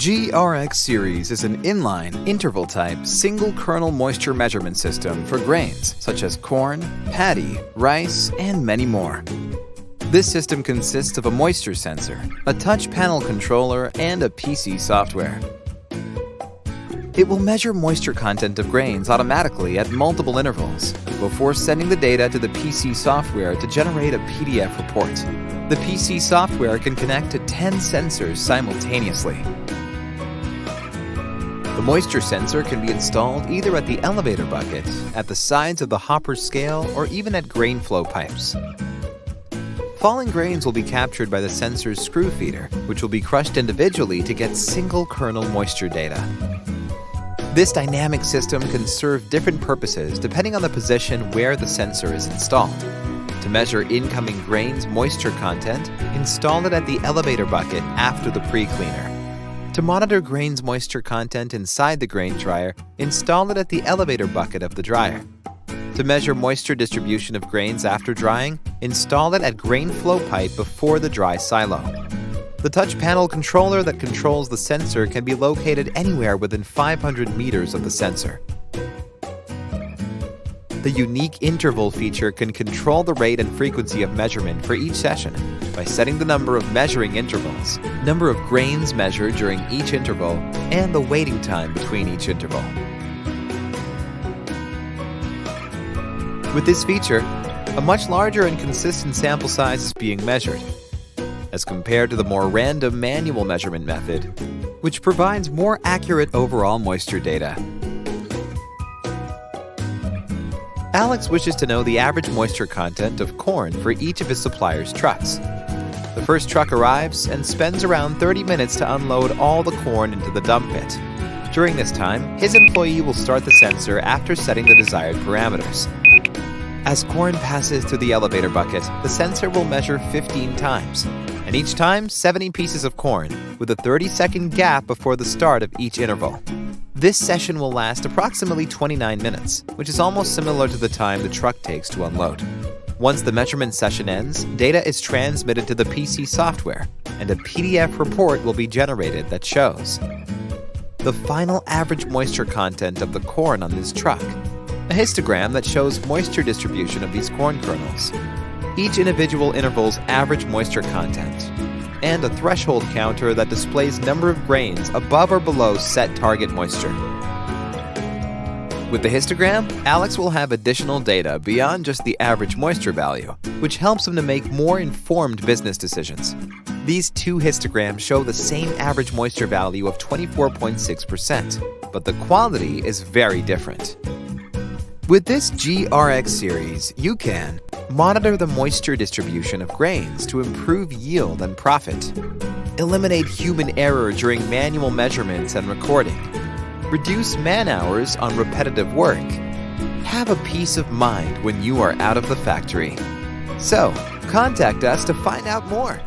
Gii RX Series is an inline, interval-type, single-kernel moisture measurement system for grains such as corn, paddy, rice, and many more. This system consists of a moisture sensor, a touch panel controller, and a PC software. It will measure moisture content of grains automatically at multiple intervals before sending the data to the PC software to generate a PDF report. The PC software can connect to 10 sensors simultaneously. The moisture sensor can be installed either at the elevator bucket, at the sides of the hopper scale, or even at grain flow pipes. Falling grains will be captured by the sensor's screw feeder, which will be crushed individually to get single kernel moisture data. This dynamic system can serve different purposes depending on the position where the sensor is installed. To measure incoming grains' moisture content, install it at the elevator bucket after the pre-cleaner. To monitor grains' moisture content inside the grain dryer, install it at the elevator bucket of the dryer. To measure moisture distribution of grains after drying, install it at grain flow pipe before the dry silo. The touch panel controller that controls the sensor can be located anywhere within 500 meters of the sensor. The unique interval feature can control the rate and frequency of measurement for each session by setting the number of measuring intervals, number of grains measured during each interval, and the waiting time between each interval. With this feature, a much larger and consistent sample size is being measured, as compared to the more random manual measurement method, which provides more accurate overall moisture data. Alex wishes to know the average moisture content of corn for each of his supplier's trucks. The first truck arrives and spends around 30 minutes to unload all the corn into the dump pit. During this time, his employee will start the sensor after setting the desired parameters. As corn passes through the elevator bucket, the sensor will measure 15 times, and each time 70 pieces of corn, with a 30-second gap before the start of each interval. This session will last approximately 29 minutes, which is almost similar to the time the truck takes to unload. Once the measurement session ends, data is transmitted to the PC software, and a PDF report will be generated that shows the final average moisture content of the corn on this truck, a histogram that shows moisture distribution of these corn kernels, each individual interval's average moisture content, and a threshold counter that displays number of grains above or below set target moisture. With the histogram, Alex will have additional data beyond just the average moisture value, which helps him to make more informed business decisions. These two histograms show the same average moisture value of 24.6%, but the quality is very different. With this Gii RX series, you can monitor the moisture distribution of grains to improve yield and profit, eliminate human error during manual measurements and recording, reduce man-hours on repetitive work, have a peace of mind when you are out of the factory. So, contact us to find out more.